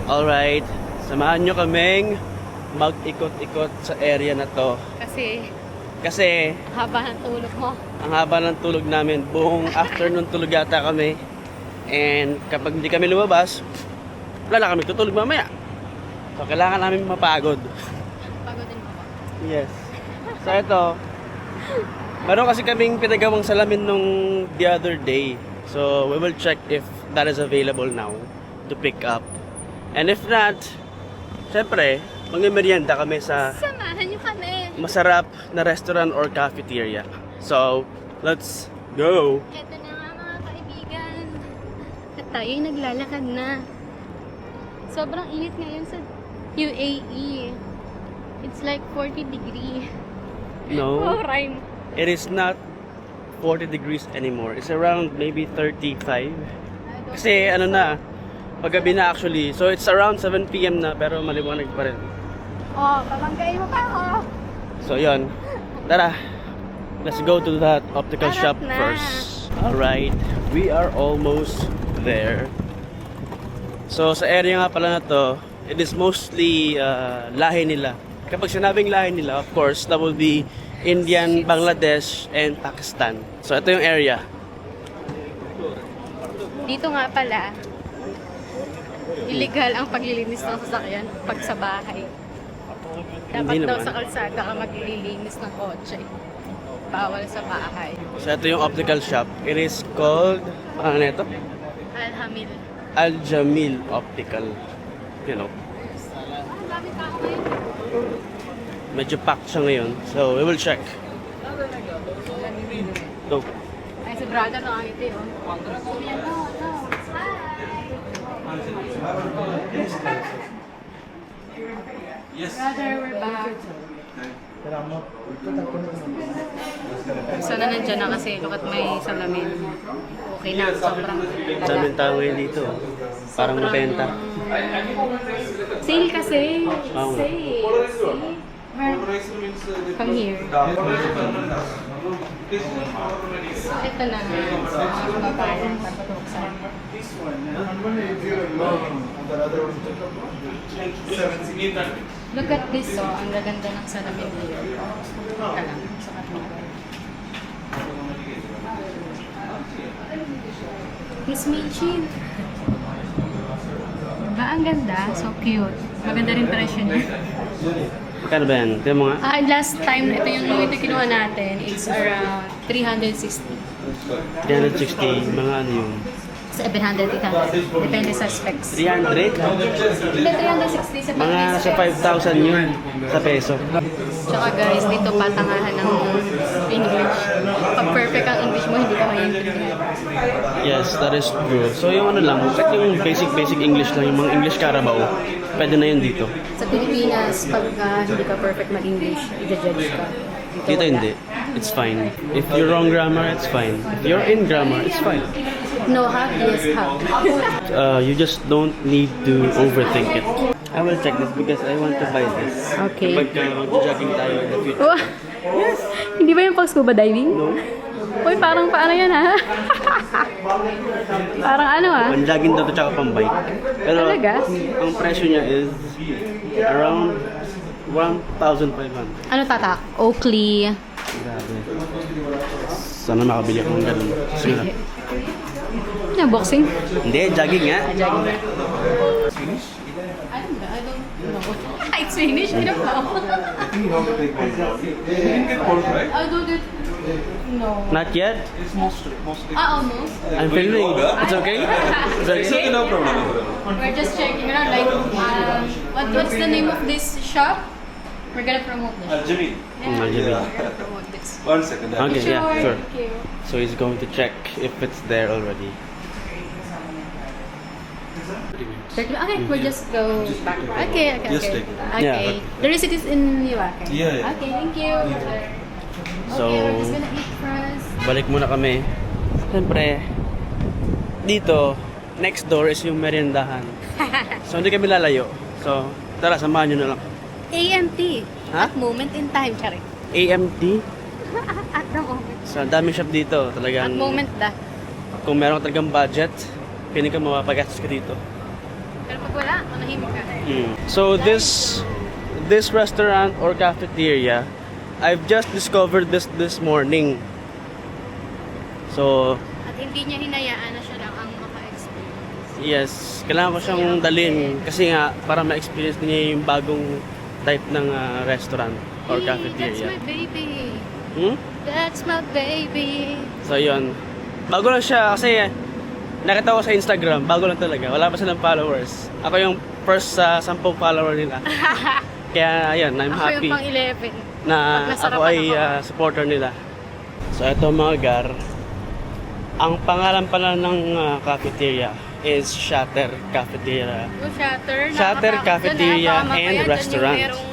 Alright, samahan nyo kaming mag-ikot-ikot sa area na to. Kasi Haba ng tulog mo. ang haba ng tulog namin, buong afternoon tulog yata kami. And kapag hindi kami lumabas, wala na kami tutulog mamaya. So kailangan namin mapagod. Pagodin mo ba? Yes. So ito, meron kasi kaming pinagawang salamin nung the other day. So we will check if that is available now to pick up. And if not, syempre, mag-merienda kami sa Samahan niyo kami. masarap na restaurant or cafeteria. So, let's go! Ito na nga mga kaibigan. At tayo'y naglalakad na. Sobrang init ngayon sa UAE. It's like 40 degree. No, rhyme. it is not 40 degrees anymore. It's around maybe 35. Kasi ano na, paggabi na actually. So, it's around 7 p.m. na pero maliwanag pa rin. Oh, babanggain mo pa ako. So, yun. Tara, let's go to that optical Harap shop na. first. Alright, we are almost there. So, sa area nga pala na to, it is mostly lahi nila. Kapag sinabing lahi nila, of course, that will be Indian, Bangladesh, and Pakistan. So, ito yung area. Dito nga pala, illegal ang paglilinis ng sasakyan pag sa bahay. Dapat Hindi daw naman. sa kalsada ka maglilinis ng kotse. Bawal sa bahay. So, ito yung optical shop. It is called, ano na ito? Alhamil. Al Jamil Optical. You know, Ang dami tao ngayon. medyo packed siya ngayon. So, we will check. Go. Ay, si brother nakangiti, oh. Yes. Brother, we're back. Sana nandyan na kasi look at may salamin. Okay na, sobrang Daming tao ngayon dito. Parang mabenta. Sale kasi. Oo. Sale. See? Come here. So, ito na nga. Mga kababayan, papatuksan. Look at this, oh. Ang gaganda ng salamin here. Teka lang, sukat mo. Miss Michin. Diba ang ganda? So cute. Maganda rin presyo niya. Magkano ba yan? Tignan mo nga. Last time, ito kinuha natin, it's around 360. 360, mga ano yun? 700, 800. Depende sa specs. 300? Hindi, 360 sa Mga nasa 5,000 yun sa peso. Tsaka guys, dito patangahan ng English. Pag perfect ang English mo, hindi ka maintindihan. Yes, that is true. So yung ano lang, kahit yung basic English lang, yung mga English Carabao, pwede na yun dito. Sa Pilipinas, pag hindi ka perfect mag-English, i-judge ka. Dito wala. hindi. It's fine. If you're wrong grammar, it's fine. If you're in grammar, it's fine. No have, yes have. You just don't need to overthink it. I will check this because I want to buy this. Okay. Kapag mag-jogging tayo in the future. Oh, hindi ba yung pang scuba diving? No? Uy, parang paano yan ha? Parang ano ha? Pang-jogging daw to tsaka pang-bike. Pero Talaga? ang presyo niya is around 1,500. Ano tatak? Oakley. Grabe. Sana makabili ako ng ganun. Sige na. Ano, boxing? Hindi, jogging nga. Jogging na. I don't know. It's Swedish? I don't know. I don't it. No. Not yet. It's mostly. Almost. I'm filming. It's okay? It's It's okay, okay? no problem. We're just checking around, like, what's the name of this shop? We're gonna promote this. Jamil. Yeah, Jamil. we're gonna promote this. 1 second. Okay, yeah, sure. Thank you. So he's going to check if it's there already. Okay, we'll just go back. Okay. Just take it. Okay. Yeah. The receipt is in you, okay? Yeah. Okay, thank you. So, Okay, we're just gonna eat first. balik muna kami. Siyempre, dito, next door is yung meriendahan. So, hindi kami lalayo. So, tara, samahan nyo na lang. AMT. Ha? At moment in time, Charing. AMT. At the moment. So, daming shop dito. At Talagang, moment da. kung meron ka talagang budget, piling ka mapapagastos ka dito. Pero pag wala, manahimik ka. So this restaurant or cafeteria, I've just discovered this morning. So At hindi niya hinayaan na siya lang ang maka-experience. yes, kailangan ko siyang dalhin kasi nga para ma-experience niya yung bagong type ng restaurant or Hey, that's cafeteria. my baby. Hmm? That's my baby. So yun. Bago lang siya kasi nakita ko sa Instagram, bago lang talaga. Wala pa silang followers. Ako yung first sa 10 follower nila. Kaya ayun, I'm Ako happy yung pang 11. na Pag ako nasarapan ay ako. supporter nila. So ito mga gar, ang pangalan pala ng cafeteria is Shatter Cafeteria. Yung Shatter. Shatter nakakatakot Cafeteria dyan, baka and mamaya dyan Restaurant. Yung merong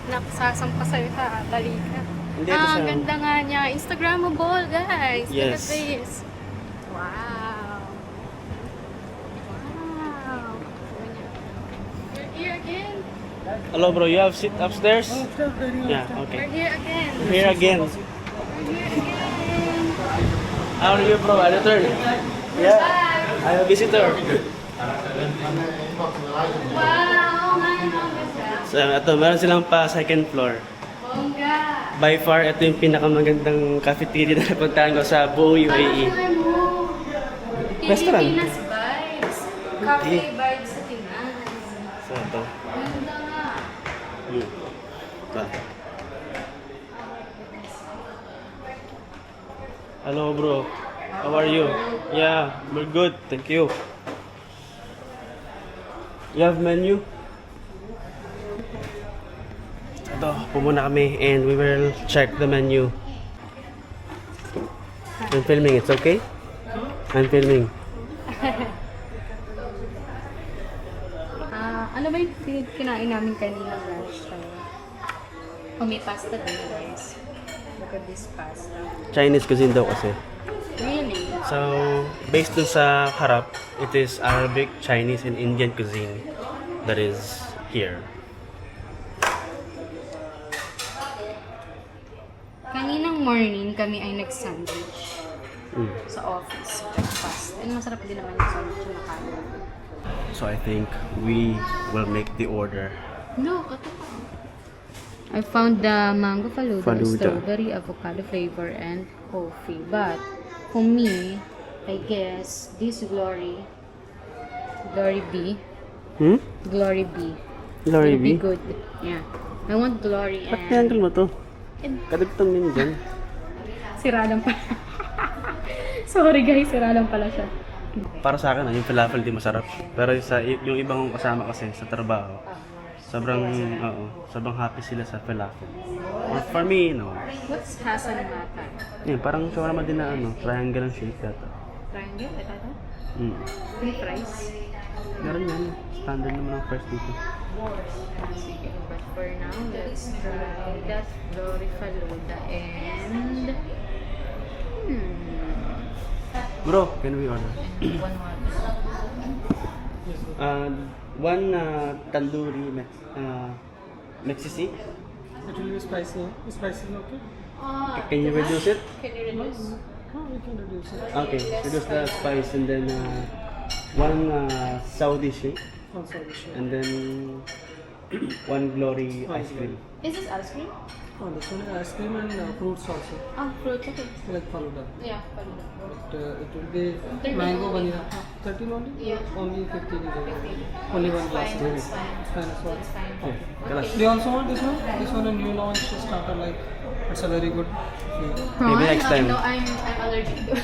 nakasasampa sa'yo sa balikat. Hindi ito siya. Ganda nga niya. Instagrammable, guys. Look Yes. at this. Wow. Wow. You're here again. Hello bro, you have seat upstairs? Yeah, okay. We're here again. Here again. We're here again. How are you bro? I return. Yeah, I'm a visitor. Wow. My God. So ito, meron silang pa second floor. Bongga. By far, ito yung pinakamagandang cafeteria na napuntahan ko sa buong UAE. Restaurant. Pilipinas vibes. Cafe vibes sa Pinas. So ito. Ganda nga. Ito. Hello bro. How are you? Yeah, we're good. Thank you. You have menu? Ito, pumuna kami and we will check the menu. I'm filming, it's okay? I'm filming. Ano ba yung kinain namin kanina lunch? Oh, may pasta din, guys. Look at this pasta. Chinese cuisine daw kasi. Really? So, based dun sa harap, it is Arabic, Chinese, and Indian cuisine that is here. Kaninang morning, kami ay nag-sandwich Mm. sa office. Breakfast. And masarap din naman yung sandwich na kanin. So, I think we will make the order. No, kato pa. I found the mango faluda, Faluda. strawberry, avocado flavor, and coffee. But, for me, I guess, this Glory B, Hmm? Glory B. Glory will be B? good. Yeah. I want Glory Ba't and... tinanggal mo to? and Kadagtang din dyan. sira lang pala. Sorry guys, sira lang pala siya. Para sa akin, yung falafel di masarap. Pero yung ibang kong kasama kasi sa trabaho, sobrang happy sila sa falafel. Or for me, no. What's Hasan Mata? Yan, parang shawarma din na triangle ang shape dito. Triangle? Ito ito? Mm. May fries? Meron yan. Standard naman ang first dito. Sige, but for now, let's try that Glory Faluda and... Bro, can we order? one more. One tandoori Mexi. It will be spicy. Spicy is okay? Can you reduce it? Can you reduce? Oh, we can reduce it. Okay, reduce the spice and then one Saudi shake Also, we should. and then one glory ice cream. Is this ice cream? Oh, this one is ice cream and fruits also, Ah, fruit, okay. like faluda. Yeah, Faluda. But it will be 13 mango only. vanilla. 13 only? Yeah. Only 50 is okay. Only one glass. Fine, Maybe. that's fine. It's fine as well. That's fine. Okay, kalas. Do you also want this one? This one a new launch starter, like it's a very good flavor. Maybe next time. No, I'm allergic to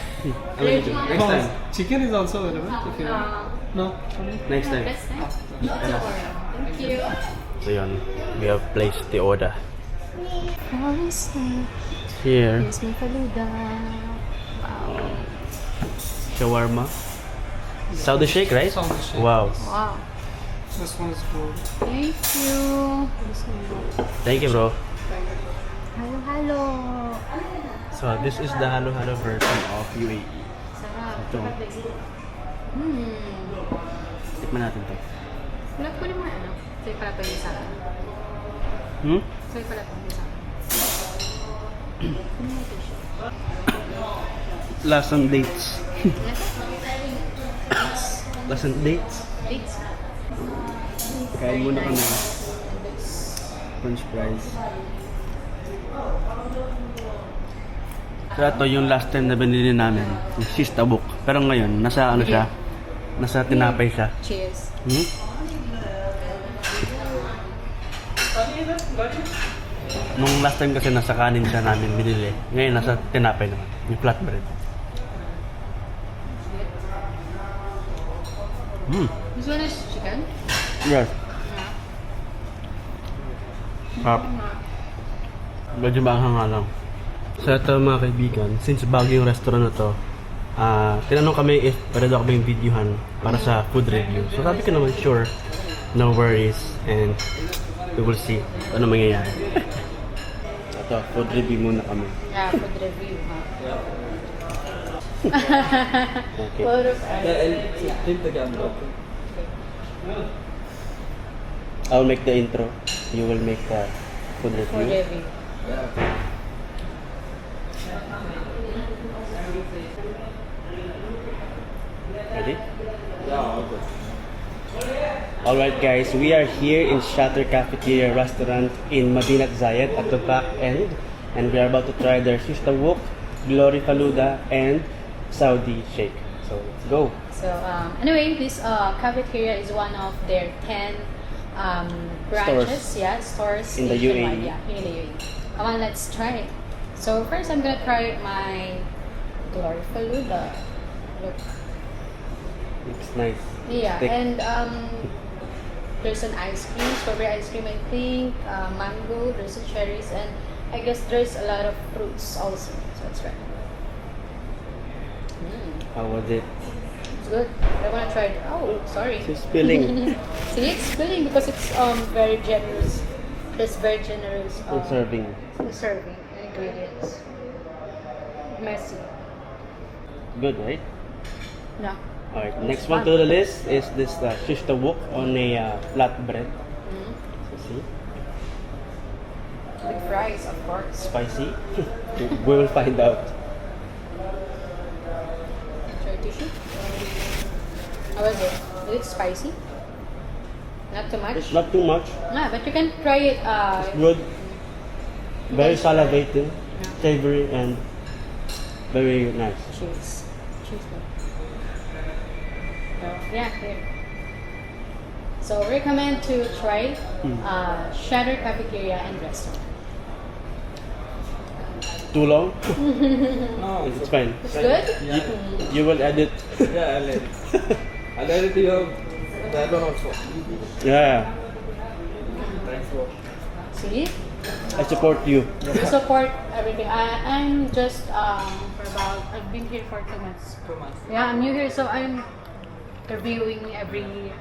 Allergic. Next No, time. chicken is also available if you want. No? Next time. Next time? Thank you. So yun, we have placed the order. Honestly, Here, here's my Faluda. Wow. shawarma. Saudi shake, right? Saudi shake. Wow. Wow. This one is good. Thank you. Thank you, bro. Hello, hello. So this is the halo halo version of UAE. Sarap. Ito. Tikman natin to. Wala ko naman ano. Sa'yo pala tayo sa akin. Hmm? Sa'yo pala tayo sa akin. Ano yung tissue? Last some dates. Last some dates. Dates. Kain muna kami. And this. French fries. So ito yung last time na binili namin. Yung Sista Book. Pero ngayon, nasa ano siya? Nasa tinapay siya. Cheers. Hmm? Nung last time kasi nasa kanin siya namin binili. Ngayon nasa tinapay naman. Yung flatbread. This one is chicken? Yes. Hap. Medyo maanghang nga lang. So ito mga kaibigan, since bago yung restaurant na to, tinanong kami if pwede daw kami videohan para sa food review. So sabi ko naman, sure, no worries, and we will see ano mangyayari. Ito, food review muna kami. Yeah, food review, ha? Okay. Photo Flip the camera. I'll make the intro. You will make the food Food review. review. Ready? Yeah, okay. Alright guys, we are here in Shatter Cafeteria Restaurant in Madinat Zayed at the back end, and we are about to try their Sista Wok, Glory Faluda, and Saudi Shake. So let's go. So, anyway, this cafeteria is one of their 10 branches, stores In the nationwide, UAE. Yeah, in the UAE. Come on, let's try it. So, first I'm gonna try my Glory Faluda. Look. It's nice. Yeah, Thick. and there's an ice cream, strawberry ice cream, I think, mango, there's a cherries, and I guess there's a lot of fruits also. So let's try. How was it? It's good. I wanna try it. Oh, sorry. It's spilling. See, it's spilling because it's very generous. It's very generous Good serving. serving ingredients. Messy. Good, right? No. Alright, next one to the list is this Sista Wok on a flatbread. So see, With fries, of course. spicy. We will find out. Try tissue. How was it? Is it spicy? Not too much? Not too much. Yeah, but you can try it. Good. Very salivating, savory, and very nice. Cheese. Cheese. So, yeah, here. So, recommend to try Shatter Cafeteria and Restaurant. Too long? No, It's fine. It's good? You will edit. yeah, I'll edit. I'll edit your that one also. Yeah, Thanks for. See? I support you. To support everything. I'm just for about, I've been here for 2 months. 2 months. Yeah, I'm new here, so I'm reviewing everything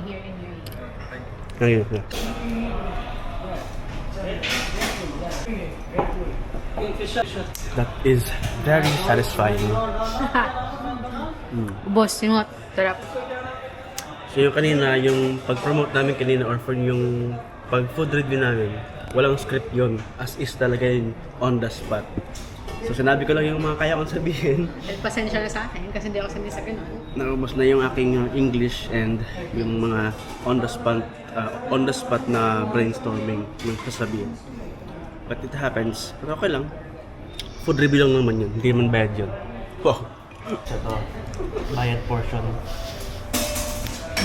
here in UAE. Ayun, yeah. That is very satisfying. Boss, you know what? Sarap. So yung kanina, yung pag-promote namin kanina or for yung pag-food review namin, walang script yon, as is talaga yun on the spot. So sinabi ko lang yung mga kaya kong sabihin. Pasensya na sa akin kasi hindi ako sanay sa ganun. Naubos na yung aking English and yung mga on the spot na brainstorming yung sasabihin. But it happens. Pero okay lang. Food review lang naman yun. Hindi naman bayad yun. Wow. Ito. Bayad portion.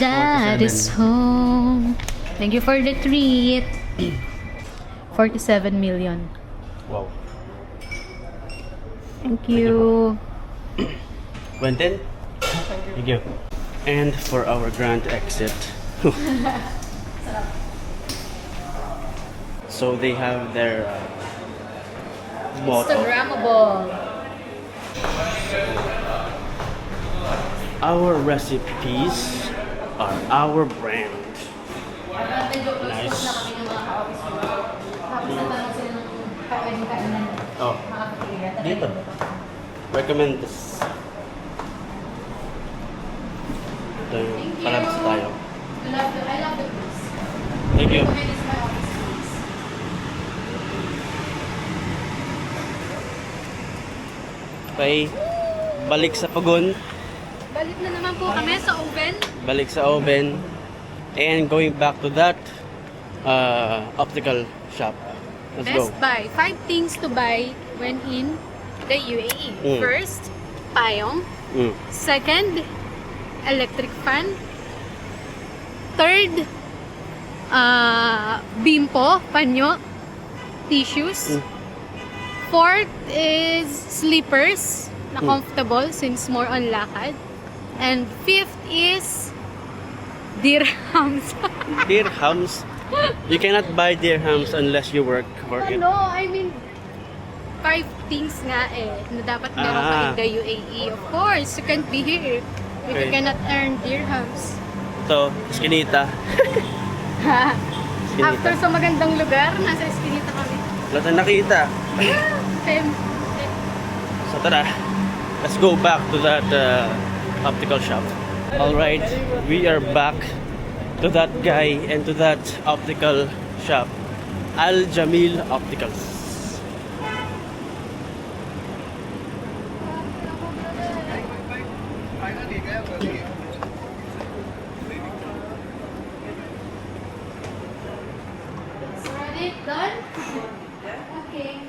Dad 47. is home. Thank you for the treat. 47 million. Wow. Thank you. Quentin? Thank you. And for our grand exit. So they have their motto. Instagrammable. Our recipes are our brand. Nice. Oh, dito. Recommend this. Ito yung palabas tayo. I love the place. Thank you. Recommend is my office place. Okay. Balik sa Pugon. Balik na naman po kami sa oven. Balik sa oven. and going back to that optical shop. Let's go. Best Buy. 5 things to buy when in the UAE. Mm. First, payong. Mm. Second, electric fan. Third, bimpo, panyo, tissues. Mm. Fourth is slippers na comfortable since more on lakad. And fifth is dirhams. Dirhams. You cannot buy dirhams unless you work for it. Ano, I mean, 5 things nga na dapat meron ka in the UAE. Of course, you can't be here if you Okay. cannot earn dirhams. So, Eskinita. After sa magandang lugar, nasa Eskinita kami. Wala tayong nakita. Fem. So tara, let's go back to that optical shop. Alright, we are back to that guy and to that optical shop. Al Jamil Opticals. Already done? Okay.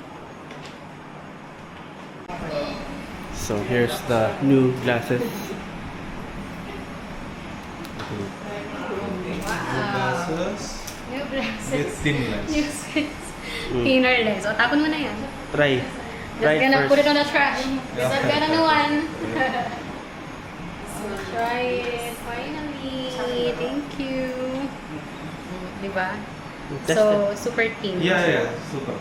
So here's the new glasses. New glasses. With thin lens. New skits. Thinner lens. O, tapon mo na yan. Try. Try Just gonna it put first. it on the trash. Just not gonna know one. So, try it. Finally. Thank you. Diba? Test So, super thin. Yeah, super.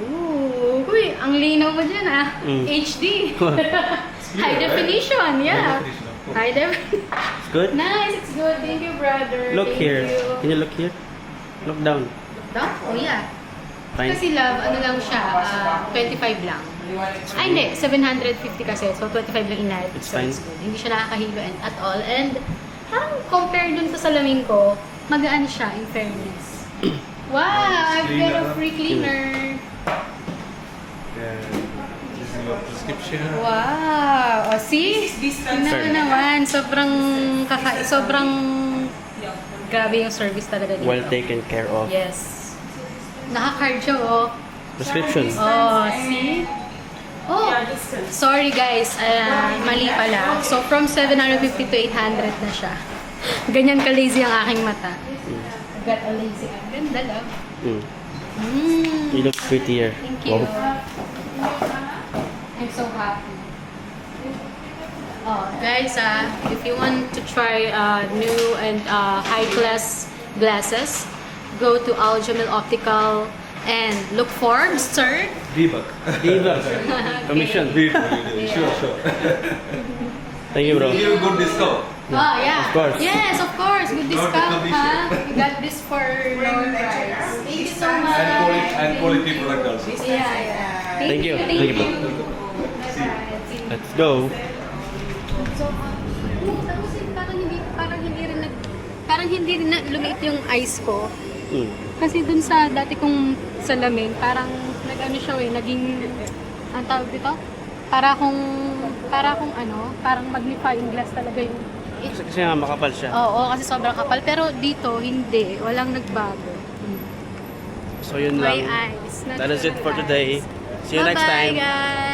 Ooh. Uy, ang linaw mo dyan ah. Mm. HD. High definition, yeah. High definition. It's good? Nice, it's good. Thank you, brother. Look Thank here. You. Can you look here? Look down. Down? Oh, yeah. Fine. Kasi love, ano lang siya, 25 lang. Ay, hindi. 750 kasi. So, 25 lang inayad. It's So, fine. it's good. Hindi siya nakakahilo at all. And, parang compare dun sa salamin ko, magaan siya, in fairness. Wow! I've got a free cleaner. This is your prescription. Wow! O, see? Tingnan mo Fair. naman. Sobrang grabe yung service talaga dito. Well taken care of. Yes. Naka-card siya, oh. Prescription. Oh, see? Oh, sorry guys. Mali pala. So, from 750 to 800 na siya. Ganyan ka-lazy ang aking mata. Got a lazy. Ang ganda, love. Mm. Mm. You look prettier. Thank you. Wow. I'm so happy. Oh, guys, if you want to try new and high-class glasses, go to Al Jamil Optical and look for Mr. Debug. Diva. Commission. Sure. Thank you, bro. Give you good discount. Oh, yeah. Of course. Yes, of course. Good discount, condition. huh? You got this for lower price. Thank you so much. And quality product also. Yeah. Thank you. Thank Thank you, you. bro. Bye-bye. Let's go. So, tapos parang hindi rin lumiit yung eyes ko. Mm. Kasi dun sa dati kong salamin, parang nag-ano siya naging, ang tawag dito? Parang magnifying glass talaga yung Kasi nga makapal siya. Oo, kasi sobrang kapal. Pero dito, hindi. Walang nagbago. So yun My lang. eyes. That is it for natural today. eyes. See you next Bye-bye, time. guys!